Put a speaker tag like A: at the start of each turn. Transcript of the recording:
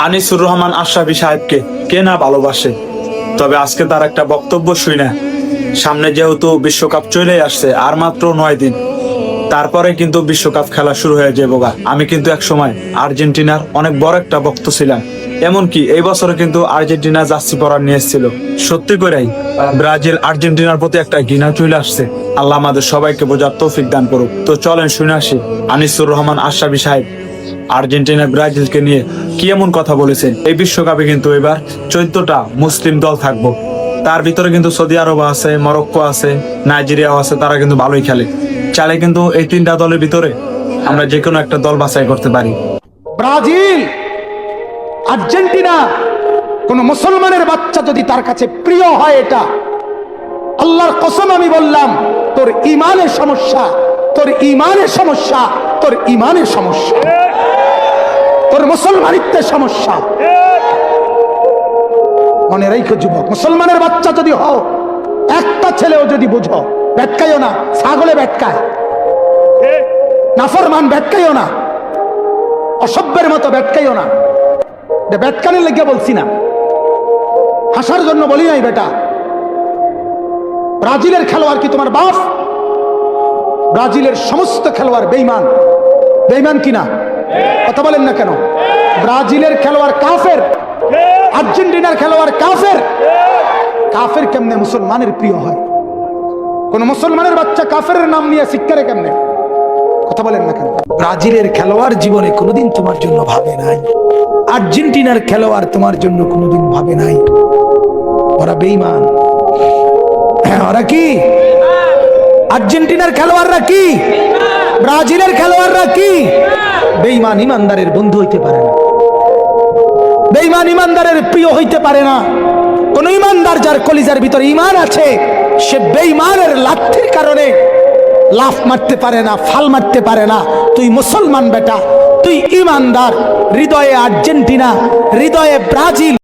A: আনিসুর রহমান আশরাফী সাহেবকে কে না ভালোবাসে। তবে আজকে তার একটা বক্তব্য শুই না। সামনে যেহেতু বিশ্বকাপ চলে আসছে আর মাত্র 9 দিন, তারপরে কিন্তু বিশ্বকাপ খেলা শুরু হয়ে যাবে। আমি কিন্তু এক সময় আর্জেন্টিনার অনেক বড় একটা ভক্ত ছিলাম। এমনকি এই বছরে কিন্তু আর্জেন্টিনা জার্সি পরা নিয়ে এসেছিল। সত্যি করেই ব্রাজিল আর্জেন্টিনার প্রতি একটা ঘৃণা চলে আসছে। আল্লাহ আমাদের সবাইকে বোঝার তৌফিক দান করুক। তো চলেন শুনে আসি আনিসুর রহমান আশরাফী সাহেব আর্জেন্টিনা ব্রাজিলকে নিয়ে কি এমন কথা বলেছেন। এই বিশ্বকাপে কিন্তু এবার 14টা মুসলিম দল থাকবো। তার ভিতরে কিন্তু সৌদি আরব আছে, মরক্কো আছে, নাইজেরিয়াও আছে। তারা কিন্তু ভালোই খেলে। চাইলে কিন্তু এই 3টা দলের ভিতরে আমরা যে কোনো একটা দল বাছাই করতে পারি।
B: ব্রাজিল, আর্জেন্টিনা, কোন মুসলমানের বাচ্চা যদি তার কাছে প্রিয় হয়, এটা আল্লাহর কসম আমি বললাম, তোর ইমানের সমস্যা, তোর ইমানের সমস্যা, তোর ইমানের সমস্যা, তোর মুসলমানিত্বের সমস্যা। মনে রেখো যুবক, মুসলমানের বাচ্চা যদি হও, একটা ছেলেও যদি বুঝো, ভেটকাইও না। ছাগলে ভেটকায়, নাফরমান ভেটকাইও না, অসভ্যের মতো ভেটকাইও না। ভেটকানির লেগে বলছি না, হাসার জন্য বলি নাই। বেটা, ব্রাজিলের খেলোয়াড় কি তোমার বাপ? ব্রাজিলের সমস্ত খেলোয়াড় বেঈমান। বেঈমান কিনা কথা বলেন না কেন? ব্রাজিলের খেলোয়াড় কাফের, আর্জেন্টিনার খেলোয়াড় কাফের। কাফের কেমনে মুসলমানের প্রিয় হয়? কোন মুসলমানের বাচ্চা কাফের নাম নিয়ে শিক্ষারে কেমনে? কথা বলেন না কেন? ব্রাজিলের খেলোয়াড় জীবনে কোনোদিন তোমার জন্য ভাবে নাই, আর্জেন্টিনার খেলোয়াড় তোমার জন্য কোনোদিন ভাবে নাই। ওরা বেঈমান। ওরা কি? আর্জেন্টিনার খেলোয়াড়রা কি? ব্রাজিলের খেলোয়াড়রা কি? বেঈমান ইমানদারের বন্ধু হইতে পারে না, বেঈমান ইমানদারের প্রিয় হইতে পারে না। কোন ইমানদার যার কলিজার ভিতরে ইমান আছে, সে বেঈমানের লাঠির কারণে লাফ মারতে পারে না, ফাল মারতে পারে না। তুই মুসলমান বেটা, তুই ইমানদার, হৃদয়ে আর্জেন্টিনা, হৃদয়ে ব্রাজিল।